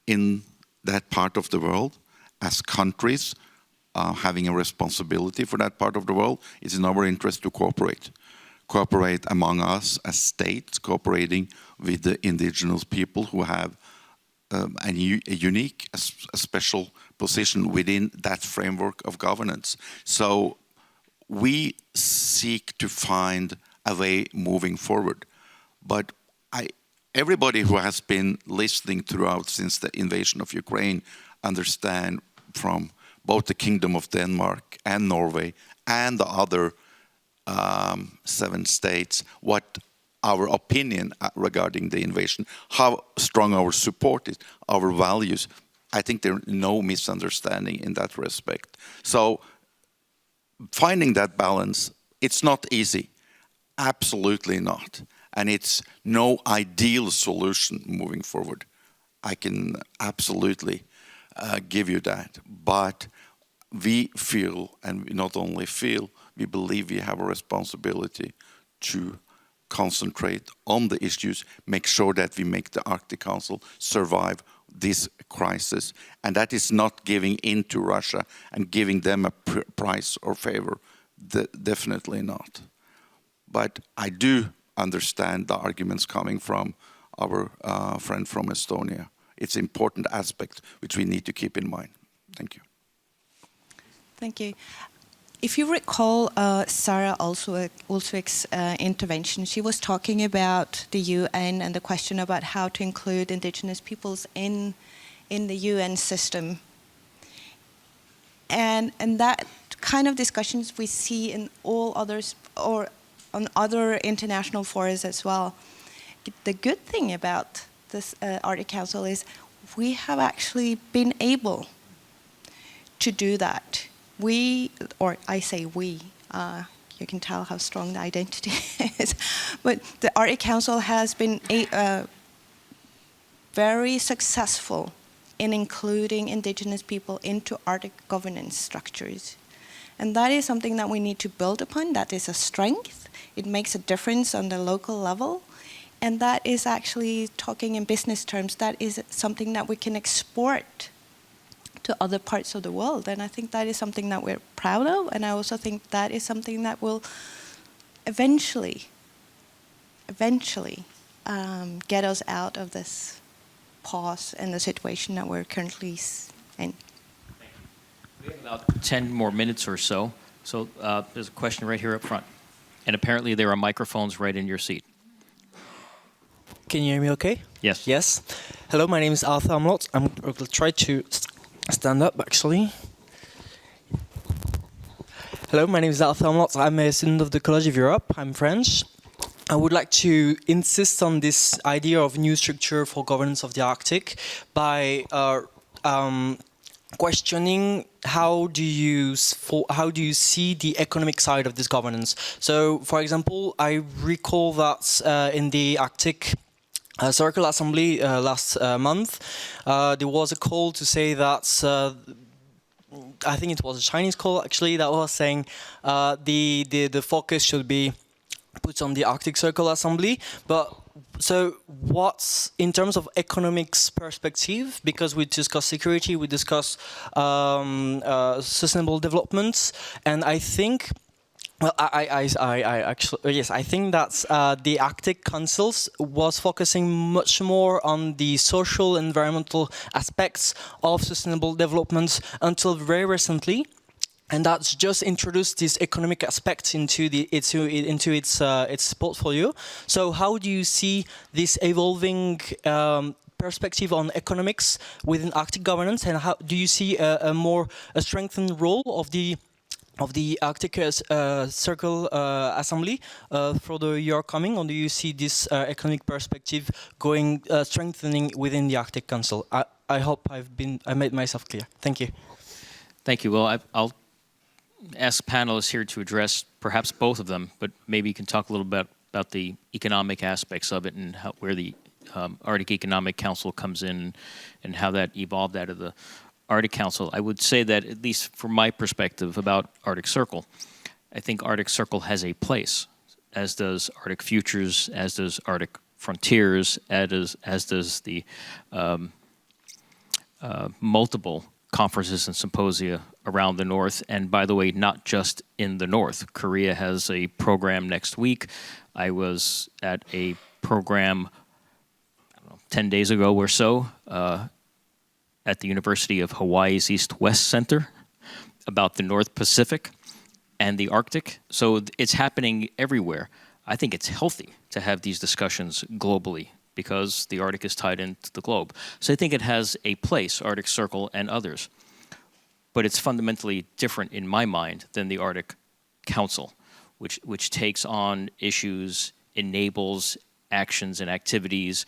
in that part of the world, as countries having a responsibility for that part of the world. It's in our interest to cooperate among us as states, cooperating with the indigenous people who have a unique, a special position within that framework of governance. So we seek to find a way moving forward. But everybody who has been listening throughout since the invasion of Ukraine understand from both the Kingdom of Denmark and Norway and the other 7 states what our opinion regarding the invasion, how strong our support is, our values. I think there are no misunderstanding in that respect. So finding that balance, it's not easy. Absolutely not. And it's no ideal solution moving forward. I can absolutely give you that. But we feel, and we not only feel, we believe we have a responsibility to concentrate on the issues, make sure that we make the Arctic Council survive this crisis. And that is not giving in to Russia and giving them a price or favor. Definitely not. But I do understand the arguments coming from our friend from Estonia. It's an important aspect which we need to keep in mind. Thank you. Thank you. If you recall Sarah Olsvik's intervention, she was talking about the UN and the question about how to include indigenous peoples in the UN system. And that kind of discussions we see in all others, or on other international forums as well. The good thing about this Arctic Council is we have actually been able to do that. We, or I say we, you can tell how strong the identity is, but the Arctic Council has been very successful in including indigenous people into Arctic governance structures. And that is something that we need to build upon. That is a strength. It makes a difference on the local level. And that is actually, talking in business terms, that is something that we can export to other parts of the world. And I think that is something that we're proud of. And I also think that is something that will eventually get us out of this pause and the situation that we're currently in. We have about 10 more minutes or so. So there's a question right here up front. And apparently there are microphones right in your seat. Can you hear me okay? Yes. Yes. Hello, my name is Arthur Amlot. I will try to stand up, actually. Hello, my name is Arthur Amlot. I'm a student of the College of Europe. I'm French. I would like to insist on this idea of new structure for governance of the Arctic by questioning how do you see the economic side of this governance. So, for example, I recall that in the Arctic Circle Assembly last month, there was a call to say that I think it was a Chinese call actually that was saying the focus should be put on the Arctic Circle Assembly. But so what's in terms of economics perspective, because we discuss security, we discuss sustainable development, and I think, well, I actually, yes, I think that the Arctic Councils was focusing much more on the social, environmental aspects of sustainable development until very recently. And that's just introduced this economic aspect into its portfolio. So how do you see this evolving perspective on economics within Arctic governance, and how do you see a strengthened role of the Arctic Circle Assembly for the year coming, or do you see this economic perspective going strengthening within the Arctic Council? I hope I made myself clear. Thank you. Thank you. Well, I'll ask panelists here to address perhaps both of them, but maybe you can talk a little bit about the economic aspects of it and where the Arctic Economic Council comes in and how that evolved out of the Arctic Council, I would say that, at least from my perspective about Arctic Circle, I think Arctic Circle has a place, as does Arctic Futures, as does Arctic Frontiers, as does the multiple conferences and symposia around the North. And by the way, not just in the North. Korea has a program next week. I was at a program 10 days ago or so at the University of Hawaii's East-West Center about the North Pacific and the Arctic. So it's happening everywhere. I think it's healthy to have these discussions globally because the Arctic is tied into the globe. So I think it has a place, Arctic Circle and others. But it's fundamentally different in my mind than the Arctic Council, which takes on issues, enables actions and activities,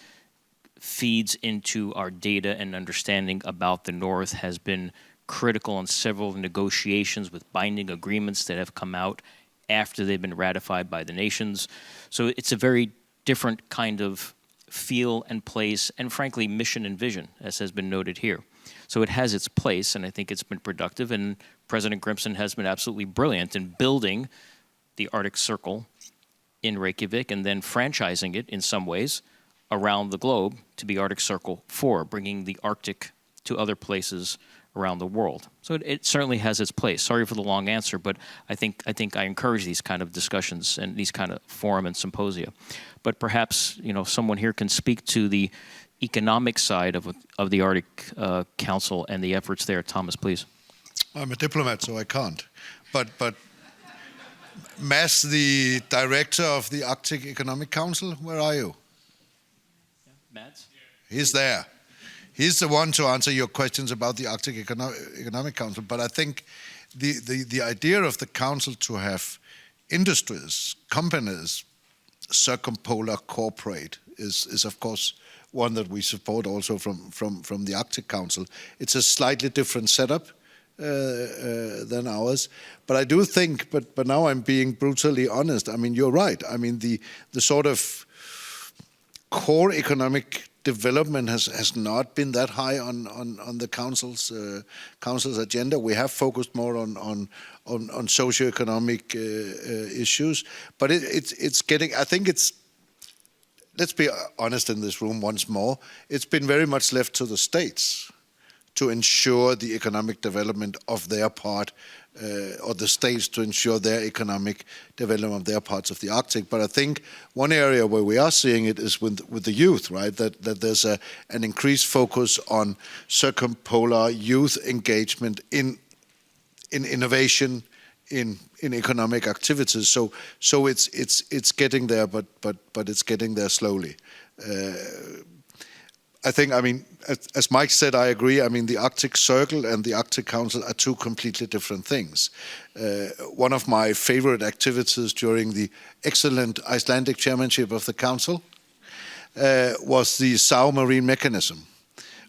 feeds into our data and understanding about the North, has been critical in several negotiations with binding agreements that have come out after they've been ratified by the nations. So it's a very different kind of feel and place, and frankly, mission and vision, as has been noted here. So it has its place, and I think it's been productive, and President Grimson has been absolutely brilliant in building the Arctic Circle in Reykjavik and then franchising it in some ways around the globe to be Arctic Circle 4, bringing the Arctic to other places around the world. So it certainly has its place. Sorry for the long answer, but I think I encourage these kind of discussions and these kind of forum and symposia. But perhaps someone here can speak to the economic side of the Arctic Council and the efforts there. Thomas, please. I'm a diplomat, so I can't. But Mads, the director of the Arctic Economic Council, where are you? Mads? He's there. He's the one to answer your questions about the Arctic Economic Council. But I think the idea of the council to have industries, companies, circumpolar cooperate is of course one that we support also from the Arctic Council. It's a slightly different setup than ours. But I do think, but now I'm being brutally honest, I mean, you're right. I mean, the sort of core economic development has not been that high on the council's agenda. We have focused more on socioeconomic issues, but it's getting. I think it's. Let's be honest in this room once more. It's been very much left to the states to ensure the economic development of their part, or the states to ensure their economic development of their parts of the Arctic. But I think one area where we are seeing it is with the youth, right? That there's an increased focus on circumpolar youth engagement in innovation, in economic activities. So it's getting there, but it's getting there slowly. I think, I mean, as Mike said, I agree. I mean, the Arctic Circle and the Arctic Council are two completely different things. One of my favorite activities during the excellent Icelandic chairmanship of the Council was the Saami marine mechanism,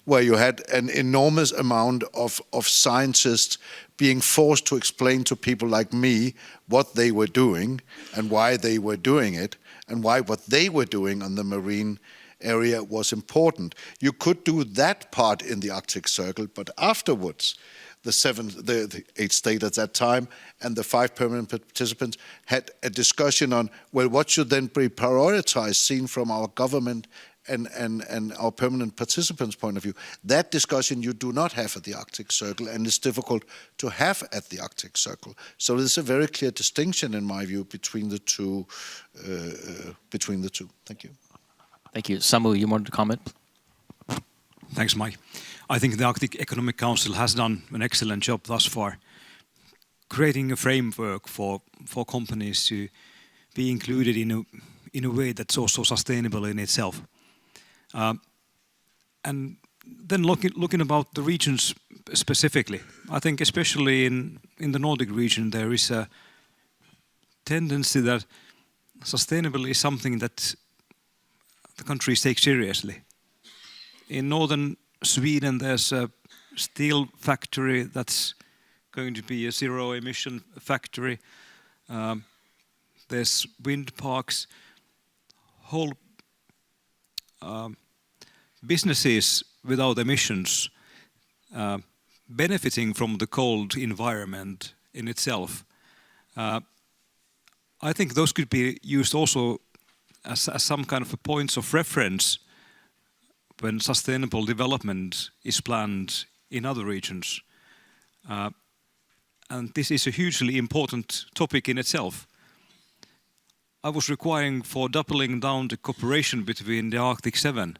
where you had an enormous amount of scientists being forced to explain to people like me what they were doing and why they were doing it and why what they were doing on the marine area was important. You could do that part in the Arctic Circle, but afterwards, the 8 states at that time and the 5 permanent participants had a discussion on, well, what should then be prioritized seen from our government and our permanent participants' point of view. That discussion you do not have at the Arctic Circle, and it's difficult to have at the Arctic Circle. So there's a very clear distinction, in my view, between the two. Thank you. Thank you. Samu, you wanted to comment? Thanks, Mike. I think the Arctic Economic Council has done an excellent job thus far, creating a framework for companies to be included in a way that's also sustainable in itself. And then looking about the regions specifically, I think especially in the Nordic region there is a tendency that sustainability is something that the countries take seriously. In northern Sweden there's a steel factory that's going to be a zero emission factory. There's wind parks, whole businesses without emissions benefiting from the cold environment in itself. I think those could be used also as some kind of points of reference when sustainable development is planned in other regions. And this is a hugely important topic in itself. I was requiring for doubling down the cooperation between the Arctic 7.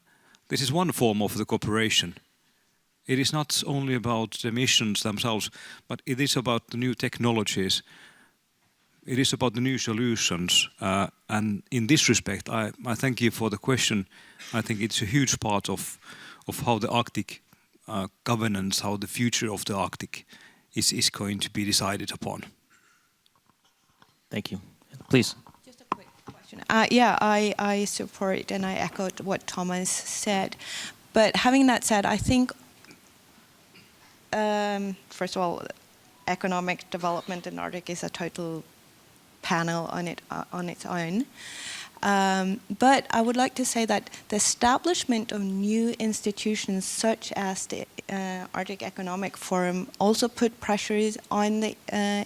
This is one form of the cooperation. It is not only about the missions themselves, but it is about the new technologies. It is about the new solutions. And in this respect, I thank you for the question. I think it's a huge part of how the Arctic governance, how the future of the Arctic is going to be decided upon. Thank you. Please. Just a quick question. Yeah, I support and I echoed what Thomas said. But having that said, I think, first of all, economic development in Arctic is a total panel on its own. But I would like to say that the establishment of new institutions such as the Arctic Economic Forum also put pressures on the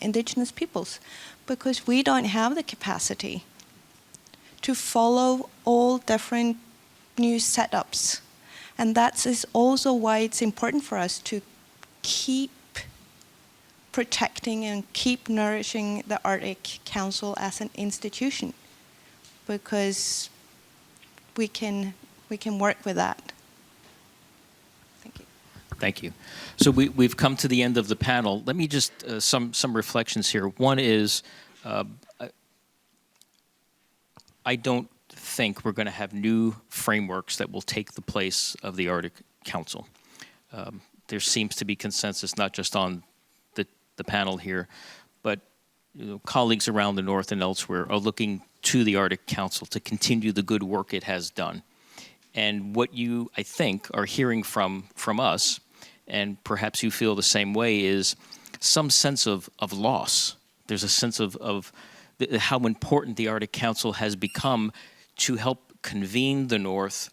indigenous peoples, because we don't have the capacity to follow all different new setups. And that is also why it's important for us to keep protecting and keep nourishing the Arctic Council as an institution, because we can work with that. Thank you. Thank you. So we've come to the end of the panel. Let me just some reflections here. One is, I don't think we're going to have new frameworks that will take the place of the Arctic Council. There seems to be consensus not just on the panel here, but colleagues around the North and elsewhere are looking to the Arctic Council to continue the good work it has done. And what you, I think, are hearing from us, and perhaps you feel the same way, is some sense of loss. There's a sense of how important the Arctic Council has become to help convene the North,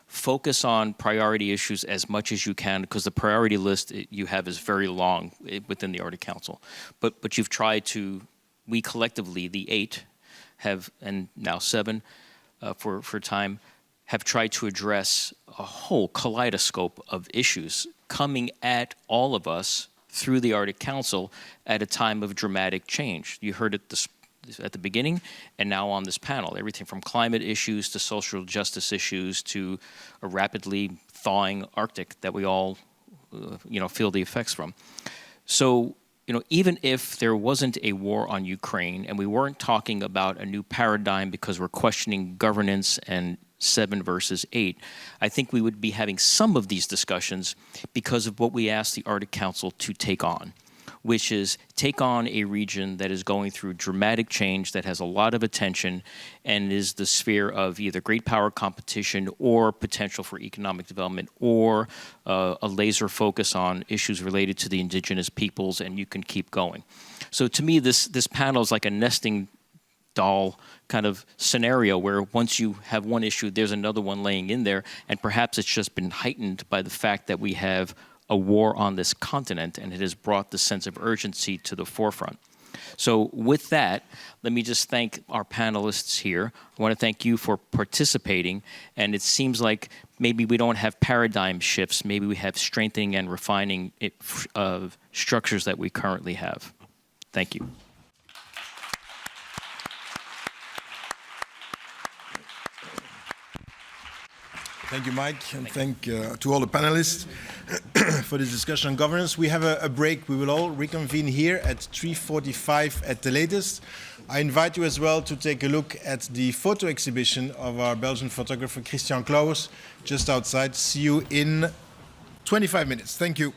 focus on priority issues as much as you can, because the priority list you have is very long within the Arctic Council. But you've tried to, we collectively, the 8, have, and now 7 for time, have tried to address a whole kaleidoscope of issues coming at all of us through the Arctic Council at a time of dramatic change. You heard it at the beginning and now on this panel, everything from climate issues to social justice issues to a rapidly thawing Arctic that we all feel the effects from. So, even if there wasn't a war on Ukraine and we weren't talking about a new paradigm because we're questioning governance and 7 versus 8, I think we would be having some of these discussions because of what we asked the Arctic Council to take on, which is take on a region that is going through dramatic change, that has a lot of attention, and is the sphere of either great power competition or potential for economic development, or a laser focus on issues related to the indigenous peoples, and you can keep going. So to me, this panel is like a nesting doll kind of scenario where once you have one issue, there's another one laying in there, and perhaps it's just been heightened by the fact that we have a war on this continent, and it has brought the sense of urgency to the forefront. So with that, let me just thank our panelists here. I want to thank you for participating, and it seems like maybe we don't have paradigm shifts, maybe we have strengthening and refining of structures that we currently have. Thank you. Thank you, Mike, and thank to all the panelists for this discussion on governance. We have a break. We will all reconvene here at 3:45 at the latest. I invite you as well to take a look at the photo exhibition of our Belgian photographer Christian Claus just outside. See you in 25 minutes. Thank you.